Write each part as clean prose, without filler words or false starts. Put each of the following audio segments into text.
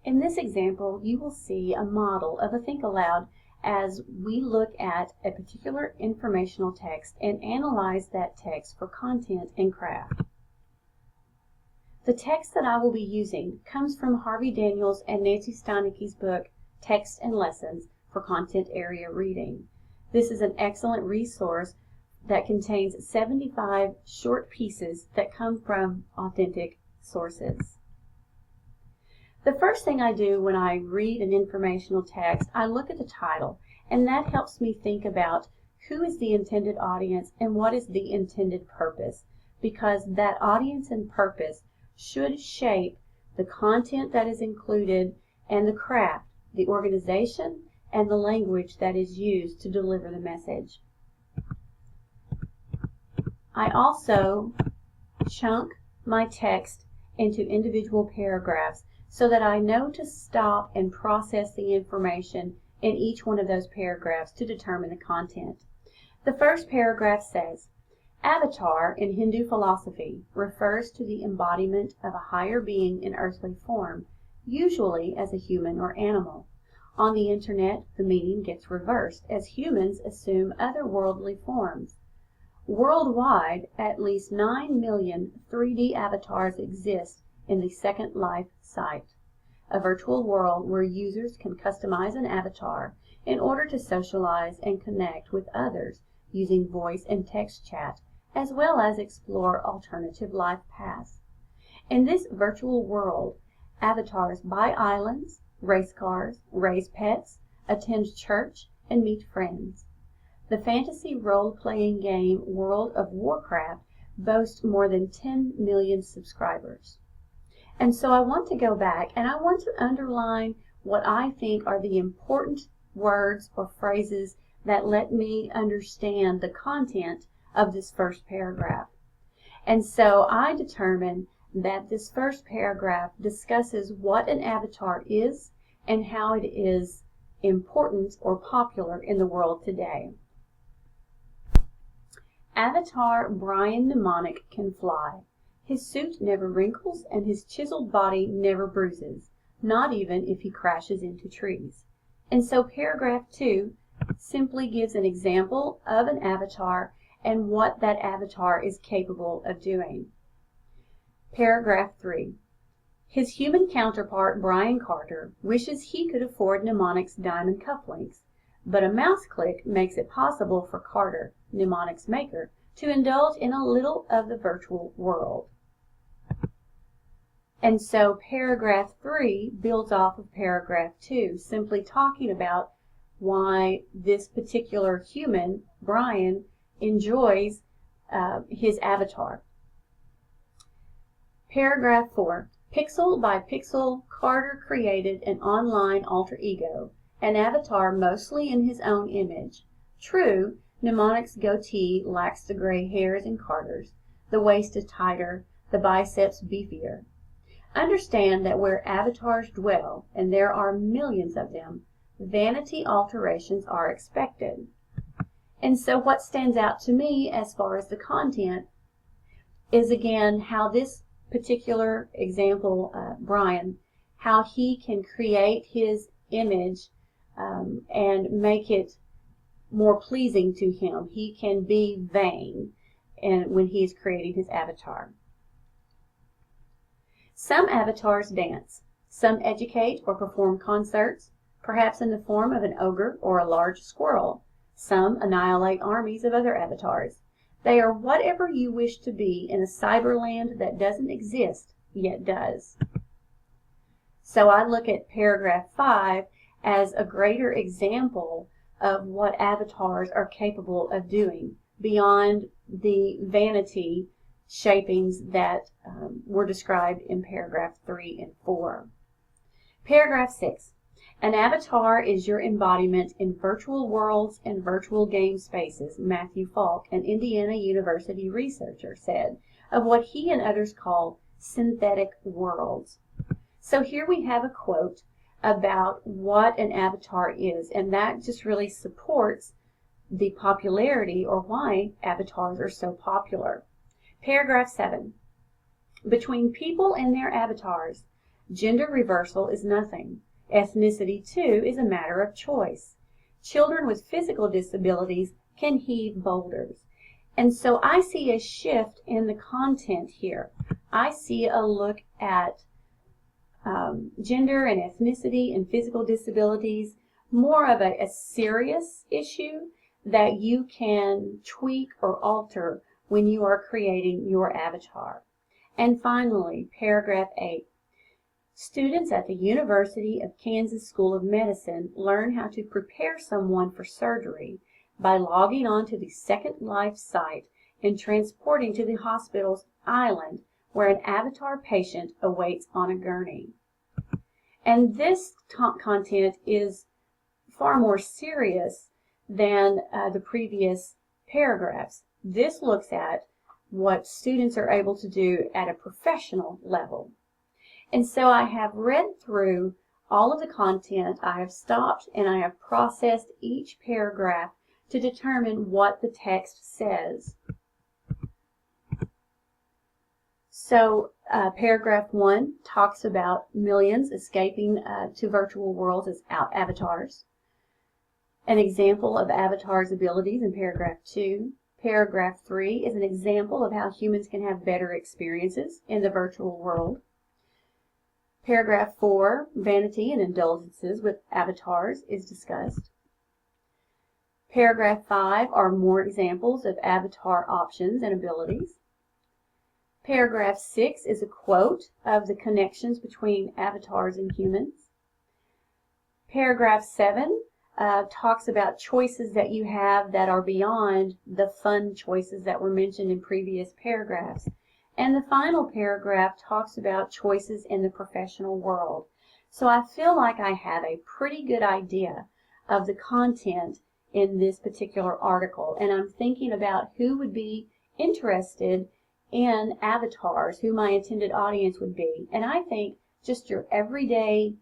In this example, you will see a model of a Think Aloud as we look at a particular informational text and analyze that text for content and craft. The text that I will be using comes from Harvey Daniels and Nancy Steinecke's book, Text and Lessons for Content Area Reading. This is an excellent resource that contains 75 short pieces that come from authentic sources. The first thing I do when I read an informational text, I look at the title, and that helps me think about who is the intended audience and what is the intended purpose, because that audience and purpose should shape the content that is included and the craft, the organization, and the language that is used to deliver the message. I also chunk my text into individual paragraphs so that I know to stop and process the information in each one of those paragraphs to determine the content. The first paragraph says, Avatar in Hindu philosophy refers to the embodiment of a higher being in earthly form, usually as a human or animal. On the internet, the meaning gets reversed as humans assume otherworldly forms. Worldwide, at least 9 million 3D avatars exist in the Second Life site, a virtual world where users can customize an avatar in order to socialize and connect with others using voice and text chat, as well as explore alternative life paths. In this virtual world, avatars buy islands, race cars, raise pets, attend church, and meet friends. The fantasy role-playing game World of Warcraft boasts more than 10 million subscribers. And so I want to go back and I want to underline what I think are the important words or phrases that let me understand the content of this first paragraph. And so I determine that this first paragraph discusses what an avatar is and how it is important or popular in the world today. Avatar Brian Mnemonic can fly. His suit never wrinkles and his chiseled body never bruises, not even if he crashes into trees. And so paragraph 2 simply gives an example of an avatar and what that avatar is capable of doing. Paragraph 3. His human counterpart, Brian Carter, wishes he could afford Mnemonic's diamond cufflinks, but a mouse click makes it possible for Carter, Mnemonic's maker, to indulge in a little of the virtual world. And so paragraph 3 builds off of paragraph 2, simply talking about why this particular human, Brian, enjoys his avatar. Paragraph 4. Pixel by pixel, Carter created an online alter ego, an avatar mostly in his own image. True, Mnemonic's goatee lacks the gray hairs in Carter's. The waist is tighter, the biceps beefier. Understand that where avatars dwell, and there are millions of them, vanity alterations are expected. And so what stands out to me as far as the content is, again, how this particular example, Brian, how he can create his image and make it more pleasing to him. He can be vain when he is creating his avatar. Some avatars dance. Some educate or perform concerts, perhaps in the form of an ogre or a large squirrel. Some annihilate armies of other avatars. They are whatever you wish to be in a cyberland that doesn't exist, yet does. So I look at paragraph 5 as a greater example of what avatars are capable of doing beyond the vanity shapings that were described in paragraph 3 and 4. Paragraph 6. An avatar is your embodiment in virtual worlds and virtual game spaces, Matthew Falk, an Indiana University researcher, said, of what he and others call synthetic worlds. So here we have a quote about what an avatar is, and that just really supports the popularity or why avatars are so popular. Paragraph 7. Between people and their avatars, Gender reversal is nothing. Ethnicity, too, is a matter of choice. Children with physical disabilities can heave boulders. And so I see a shift in the content here. I see a look at gender and ethnicity and physical disabilities, more of a serious issue that you can tweak or alter when you are creating your avatar. And finally, paragraph 8. Students at the University of Kansas School of Medicine learn how to prepare someone for surgery by logging on to the Second Life site and transporting to the hospital's island where an avatar patient awaits on a gurney. And this content is far more serious than the previous paragraphs. This looks at what students are able to do at a professional level. And so I have read through all of the content, I have stopped and I have processed each paragraph to determine what the text says. So paragraph 1 talks about millions escaping to virtual worlds as avatars. An example of avatars' abilities in paragraph 2. Paragraph 3 is an example of how humans can have better experiences in the virtual world. Paragraph 4, vanity and indulgences with avatars, is discussed. Paragraph 5 are more examples of avatar options and abilities. Paragraph 6 is a quote of the connections between avatars and humans. Paragraph 7 talks about choices that you have that are beyond the fun choices that were mentioned in previous paragraphs. And the final paragraph talks about choices in the professional world. So I feel like I have a pretty good idea of the content in this particular article. And I'm thinking about who would be interested in avatars, who my intended audience would be. And I think just your everyday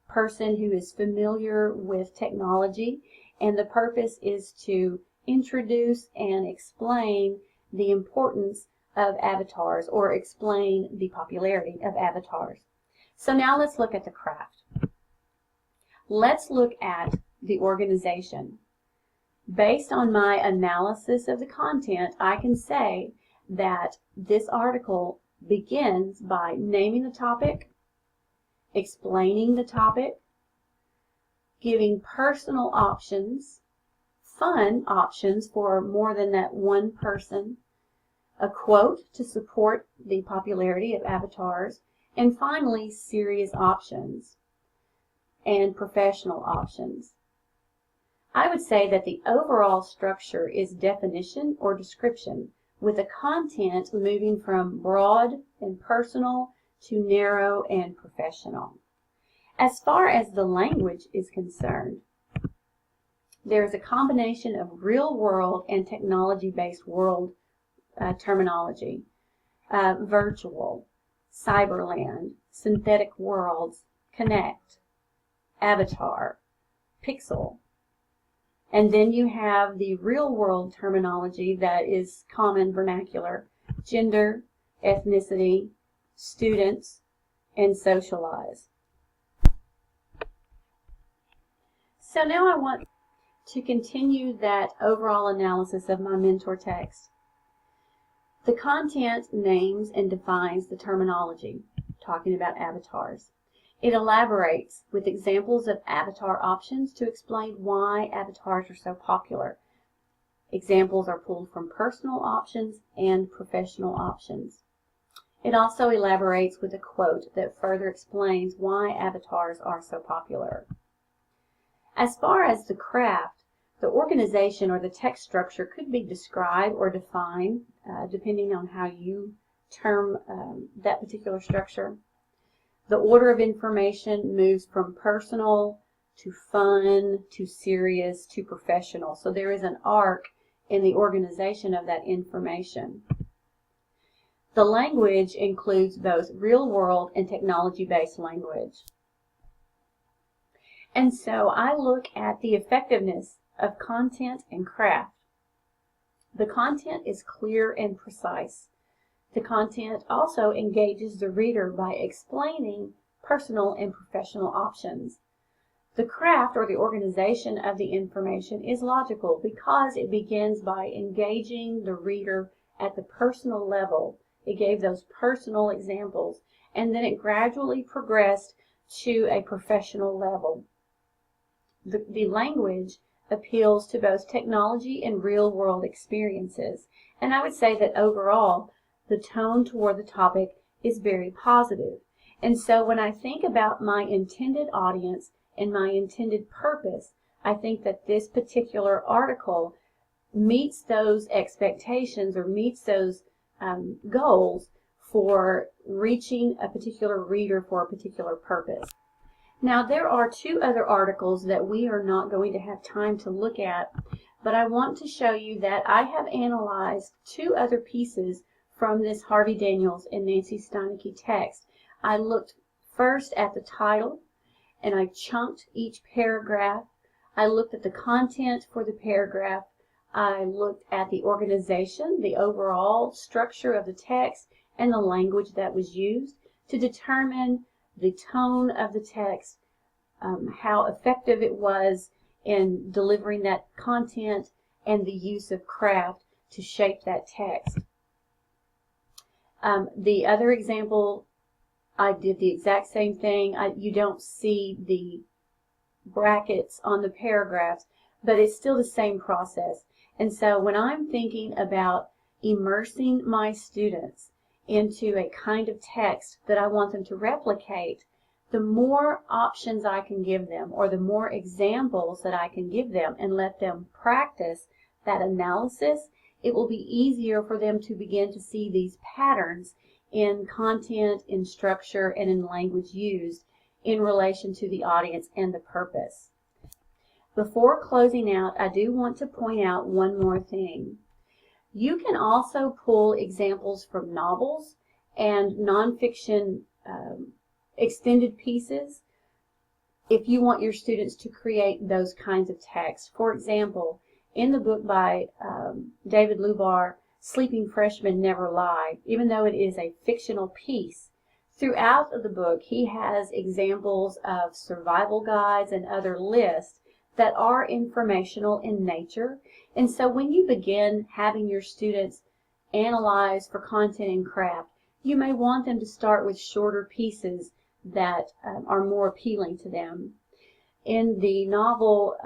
person who is familiar with technology, and the purpose is to introduce and explain the importance of avatars, or explain the popularity of avatars. So now let's look at the craft. Let's look at the organization. Based on my analysis of the content, I can say that this article begins by naming the topic, explaining the topic, giving personal options, fun options for more than that one person, a quote to support the popularity of avatars, and finally serious options and professional options. I would say that the overall structure is definition or description, with the content moving from broad and personal to narrow and professional. As far as the language is concerned, there is a combination of real-world and technology-based world terminology, virtual, cyberland, synthetic worlds, connect, avatar, pixel. And then you have the real-world terminology that is common vernacular: gender, ethnicity, students, and socialize. So now I want to continue that overall analysis of my mentor text. The content names and defines the terminology, talking about avatars. It elaborates with examples of avatar options to explain why avatars are so popular. Examples are pulled from personal options and professional options. It also elaborates with a quote that further explains why avatars are so popular. As far as the craft, the organization or the text structure could be described or defined depending on how you term that particular structure. The order of information moves from personal to fun to serious to professional. So there is an arc in the organization of that information. The language includes both real-world and technology-based language. And so I look at the effectiveness of content and craft. The content is clear and precise. The content also engages the reader by explaining personal and professional options. The craft or the organization of the information is logical because it begins by engaging the reader at the personal level. It gave those personal examples, and then it gradually progressed to a professional level. The language appeals to both technology and real-world experiences, and I would say that overall the tone toward the topic is very positive. And so when I think about my intended audience and my intended purpose, I think that this particular article meets those expectations or meets those goals for reaching a particular reader for a particular purpose. Now, there are two other articles that we are not going to have time to look at, but I want to show you that I have analyzed two other pieces from this Harvey Daniels and Nancy Steinecke text. I looked first at the title, and I chunked each paragraph. I looked at the content for the paragraph. I looked at the organization, the overall structure of the text, and the language that was used to determine the tone of the text, how effective it was in delivering that content, and the use of craft to shape that text. The other example, I did the exact same thing. You don't see the brackets on the paragraphs, but it's still the same process. And so when I'm thinking about immersing my students into a kind of text that I want them to replicate, the more options I can give them, or the more examples that I can give them and let them practice that analysis, it will be easier for them to begin to see these patterns in content, in structure, and in language used in relation to the audience and the purpose. Before closing out, I do want to point out one more thing. You can also pull examples from novels and nonfiction extended pieces if you want your students to create those kinds of texts. For example, in the book by David Lubar, Sleeping Freshmen Never Lie, even though it is a fictional piece, throughout of the book he has examples of survival guides and other lists that are informational in nature. And so when you begin having your students analyze for content and craft, you may want them to start with shorter pieces that are more appealing to them. In the novel,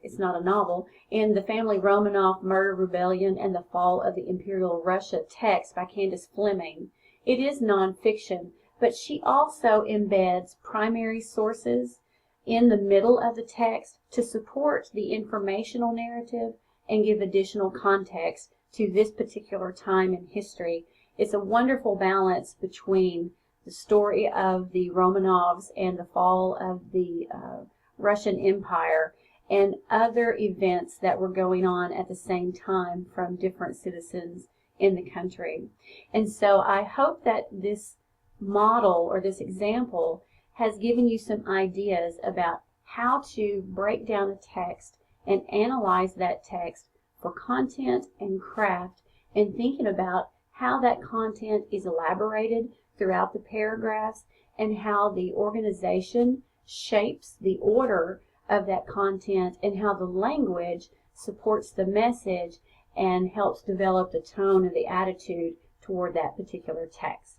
it's not a novel, in The Family Romanov Murder Rebellion and the Fall of the Imperial Russia text by Candace Fleming, it is nonfiction, but she also embeds primary sources in the middle of the text to support the informational narrative and give additional context to this particular time in history. It's a wonderful balance between the story of the Romanovs and the fall of the Russian Empire and other events that were going on at the same time from different citizens in the country. And so I hope that this model or this example has given you some ideas about how to break down a text and analyze that text for content and craft, and thinking about how that content is elaborated throughout the paragraphs and how the organization shapes the order of that content and how the language supports the message and helps develop the tone and the attitude toward that particular text.